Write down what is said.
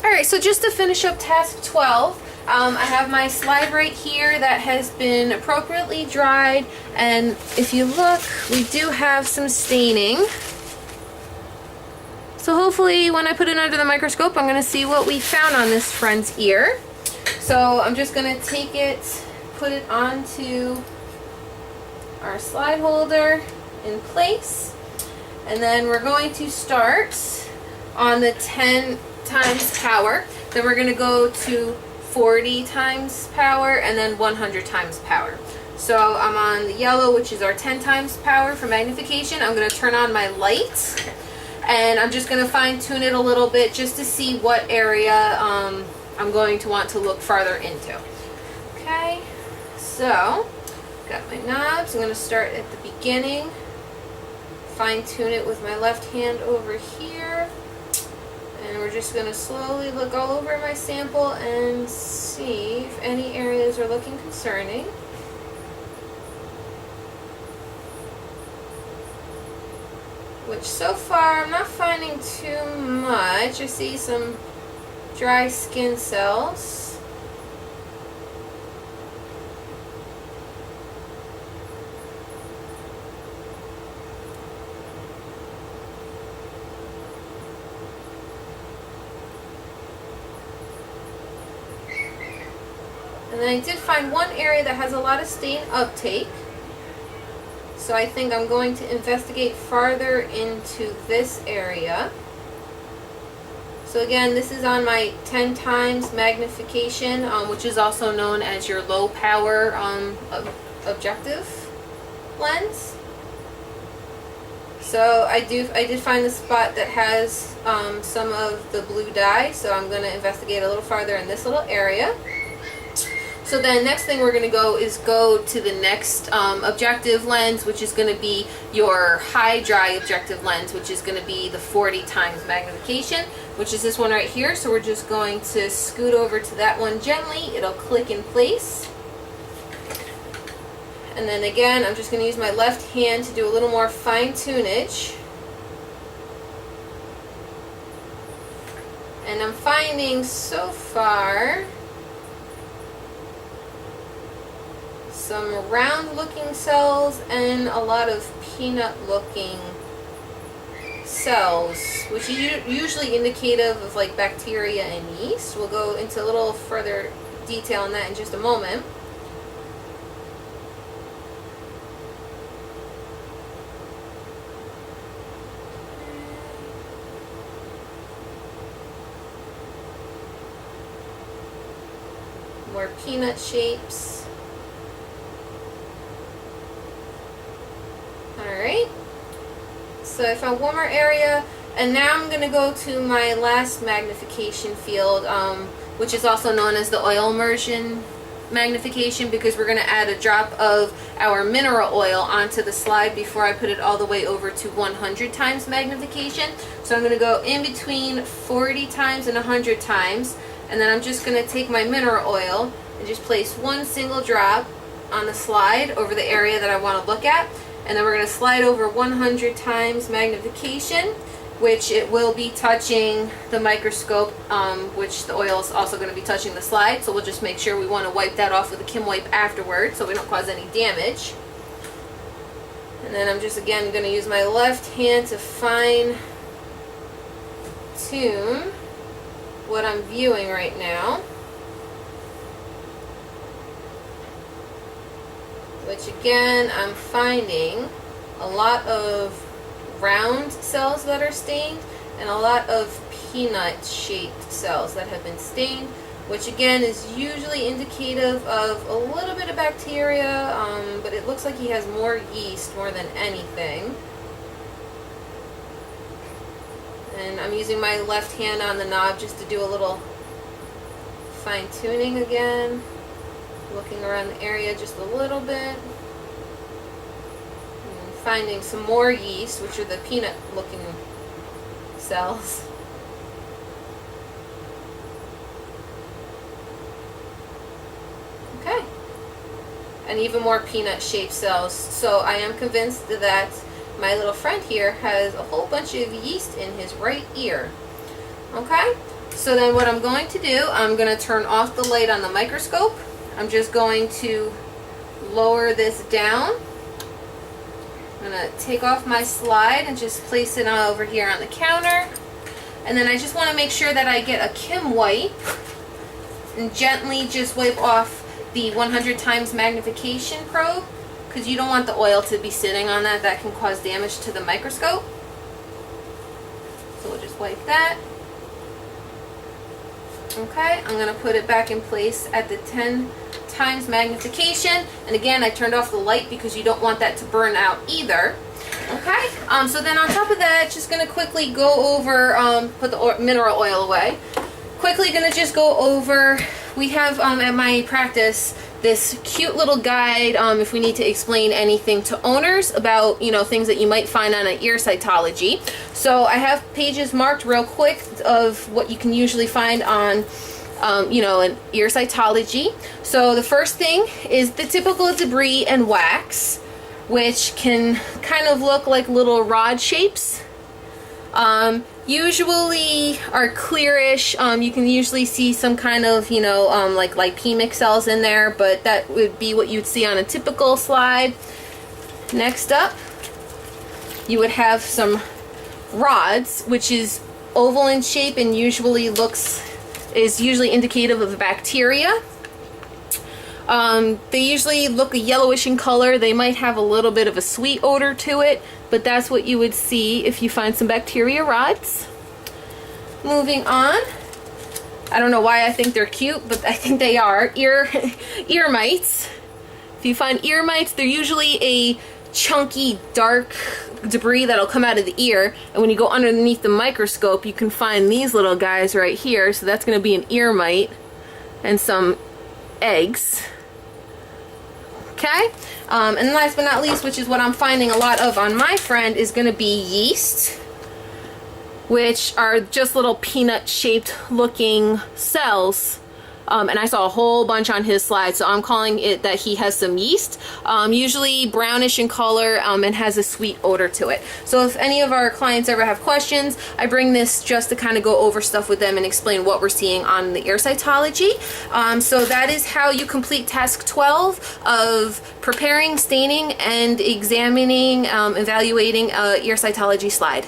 Alright, so just to finish up task 12, I have my slide right here that has been appropriately dried, and if you look, we do have some staining. So hopefully when I put it under the microscope, I'm going to see what we found on this friend's ear. So I'm just going to take it, put it onto our slide holder in place, and then we're going to start on the 10 times power. Then we're going to go to 40 times power and then 100 times power. So I'm on the yellow, which is our 10 times power for magnification. I'm going to turn on my light, and I'm just going to fine tune it a little bit just to see what area I'm going to want to look farther into. Okay, so got my knobs. I'm going to start at the beginning, fine tune it with my left hand over here, and we're just going to slowly look all over my sample and see if any areas are looking concerning. Which so far I'm not finding too much. I see some dry skin cells. And then I did find one area that has a lot of stain uptake. So I think I'm going to investigate farther into this area. So again, this is on my 10 times magnification, which is also known as your low power objective lens. So I did find the spot that has some of the blue dye, so I'm going to investigate a little farther in this little area. So then next thing we're going to go to the next objective lens, which is going to be your high dry objective lens, which is going to be the 40 times magnification, which is this one right here. So we're just going to scoot over to that one gently. It'll click in place. And then again, I'm just going to use my left hand to do a little more fine tunage. And I'm finding so far some round looking cells and a lot of peanut looking cells, which is usually indicative of like bacteria and yeast. We'll go into a little further detail on that in just a moment. More peanut shapes. Alright, so I found one more area, and now I'm going to go to my last magnification field, which is also known as the oil immersion magnification, because we're going to add a drop of our mineral oil onto the slide before I put it all the way over to 100 times magnification. So I'm going to go in between 40 times and 100 times, and then I'm just going to take my mineral oil and just place one single drop on the slide over the area that I want to look at. And then we're going to slide over 100 times magnification, which it will be touching the microscope, which the oil is also going to be touching the slide. So we'll just make sure we want to wipe that off with a Kim wipe afterwards so we don't cause any damage. And then I'm just again going to use my left hand to fine tune what I'm viewing right now. Which again, I'm finding a lot of round cells that are stained and a lot of peanut shaped cells that have been stained, which again is usually indicative of a little bit of bacteria, but it looks like he has more yeast more than anything. And I'm using my left hand on the knob just to do a little fine tuning again. Looking around the area just a little bit, and finding some more yeast, which are the peanut looking cells. Okay, and even more peanut shaped cells. So I am convinced that my little friend here has a whole bunch of yeast in his right ear. Okay, So then what I'm going to do, I'm going to turn off the light on the microscope. I'm just going to lower this down. I'm going to take off my slide and just place it over here on the counter. And then I just want to make sure that I get a Kim wipe and gently just wipe off the 100 times magnification probe, because you don't want the oil to be sitting on that. That can cause damage to the microscope. So we'll just wipe that. Okay, I'm going to put it back in place at the 10 times magnification. And again, I turned off the light because you don't want that to burn out either. Okay, so then on top of that, just going to quickly go over, put the mineral oil away. Quickly going to just go over, we have at my practice this cute little guide if we need to explain anything to owners about, you know, things that you might find on an ear cytology. So I have pages marked real quick of what you can usually find on you know, an ear cytology. So the first thing is the typical debris and wax, which can kind of look like little rod shapes. Usually are clearish. You can usually see some kind of, you know, like lipemic cells in there, but that would be what you'd see on a typical slide. Next up, you would have some rods, which is oval in shape and usually is usually indicative of bacteria. They usually look yellowish in color. They might have a little bit of a sweet odor to it, but that's what you would see if you find some bacteria rods. Moving on, I don't know why I think they're cute, but I think they are. Ear mites. If you find ear mites, they're usually a chunky, dark debris that'll come out of the ear, and when you go underneath the microscope, you can find these little guys right here. So that's going to be an ear mite and some eggs. Okay, and last but not least, which is what I'm finding a lot of on my friend, is going to be yeast, which are just little peanut shaped looking cells. And I saw a whole bunch on his slide, so I'm calling it that he has some yeast, usually brownish in color, and has a sweet odor to it. So if any of our clients ever have questions, I bring this just to kind of go over stuff with them and explain what we're seeing on the ear cytology. So that is how you complete task 12 of preparing, staining, and examining, evaluating a ear cytology slide.